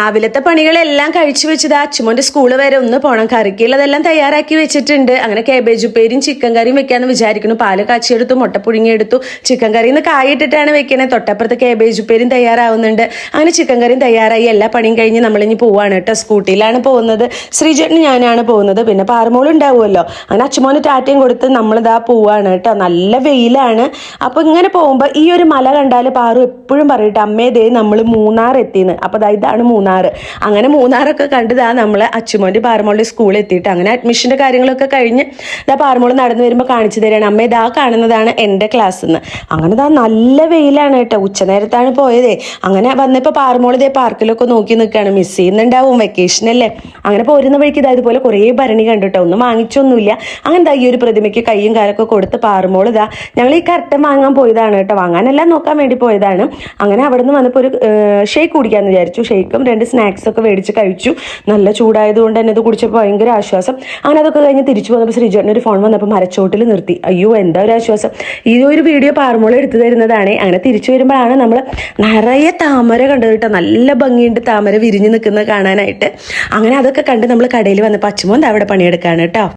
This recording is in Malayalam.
രാവിലത്തെ പണികളെല്ലാം കഴിച്ചു വെച്ചത് അച്ചുമോന്റെ സ്കൂള് വരെ ഒന്ന് പോകണം. കറിക്കുള്ളതെല്ലാം തയ്യാറാക്കി വെച്ചിട്ടുണ്ട്. അങ്ങനെ കേബേജ് ഉപ്പേരിയും ചിക്കൻ കറിയും വെക്കാന്ന് വിചാരിക്കുന്നു. പാല് കാച്ചിയെടുത്തു, മുട്ട പുഴുങ്ങിയെടുത്തു. ചിക്കൻ കറിയിൽ നിന്ന് കായിട്ടിട്ടാണ് വെക്കണേ. തൊട്ടപ്പുറത്ത് കേബേജ് ഉപ്പേരിയും തയ്യാറാവുന്നുണ്ട്. അങ്ങനെ ചിക്കൻ കറിയും തയ്യാറായി. എല്ലാ പണിയും കഴിഞ്ഞ് നമ്മളിനി പോവാണ് കേട്ടോ. സ്കൂട്ടിയിലാണ് പോകുന്നത്. ശ്രീജേട്ടന് ഞാനാണ് പോകുന്നത്. പിന്നെ പാറമോൾ ഉണ്ടാവുമല്ലോ. അങ്ങനെ അച്ചുമോന് ടാറ്റയും കൊടുത്ത് നമ്മളിതാ പോവാണ് കേട്ടോ. നല്ല വെയിലാണ്. അപ്പൊ ഇങ്ങനെ പോകുമ്പോ ഈ ഒരു മല കണ്ടാൽ പാറു എപ്പോഴും പറയട്ടെ, അമ്മേ ദേ നമ്മൾ മൂന്നാർ എത്തിന്ന്. അപ്പൊ ഇതാണ് മൂന്നാർ. അങ്ങനെ മൂന്നാറൊക്കെ കണ്ടതാ നമ്മള് അച്ചുമോന്റെ പാറമോളുടെ സ്കൂളിൽ എത്തിയിട്ട് അങ്ങനെ അഡ്മിഷന്റെ കാര്യങ്ങളൊക്കെ കഴിഞ്ഞ് പാറമോൾ നടന്നു വരുമ്പോൾ കാണിച്ചു തരാണ്. അമ്മ ഇതാ കാണുന്നതാണ് എൻ്റെ ക്ലാസ് എന്ന്. അങ്ങനെ നല്ല വെയിലാണ് കേട്ടോ. ഉച്ചനേരത്താണ് പോയതേ. അങ്ങനെ വന്നപ്പോൾ പാറമോൾ ഇതേ പാർക്കിലൊക്കെ നോക്കി നിൽക്കുകയാണ്. മിസ് ചെയ്യുന്നുണ്ടാവും, വെക്കേഷൻ അല്ലേ. അങ്ങനെ പോരുന്ന വഴിക്ക് ഇതുപോലെ കുറേ ഭരണി കണ്ടിട്ടോ. ഒന്നും വാങ്ങിച്ചൊന്നുമില്ല. അങ്ങനെ ഈ ഒരു പ്രതിമയ്ക്ക് കയ്യും കാലൊക്കെ കൊടുത്ത് പാറമോൾ ഞങ്ങൾ ഈ കർട്ടൻ വാങ്ങാൻ പോയതാണ് കേട്ടോ. വാങ്ങാനെല്ലാം നോക്കാൻ വേണ്ടി പോയതാണ്. അങ്ങനെ അവിടെ നിന്ന് വന്നപ്പോൾ ഒരു ഷേക്ക് കുടിക്കാമെന്ന് വിചാരിച്ചു. ഷേക്കും 2 സ്നാക്സ് ഒക്കെ മേടിച്ച് കഴിച്ചു. നല്ല ചൂടായതുകൊണ്ട് തന്നെ ഇത് കുടിച്ചപ്പോൾ ഭയങ്കര ആശ്വാസം. അങ്ങനെ അതൊക്കെ കഴിഞ്ഞ് തിരിച്ചു വന്നപ്പോൾ ശ്രീജേട്ടന് ഒരു ഫോൺ വന്നപ്പോൾ മരച്ചോട്ടിൽ നിർത്തി. അയ്യോ എന്താ ഒരു ആശ്വാസം. ഈ ഒരു വീഡിയോ പാറമോൾ എടുത്തു തരുന്നതാണ്. അങ്ങനെ തിരിച്ചു വരുമ്പോഴാണ് നമ്മൾ നിറയെ താമര കണ്ടത് കേട്ടോ. നല്ല ഭംഗിയുണ്ട് താമര വിരിഞ്ഞ് നിൽക്കുന്നത് കാണാനായിട്ട്. അങ്ങനെ അതൊക്കെ കണ്ട് നമ്മൾ കടയിൽ വന്നപ്പോൾ അച്ചുമോൻ അവിടെ പണിയെടുക്കുകയാണ് കേട്ടോ.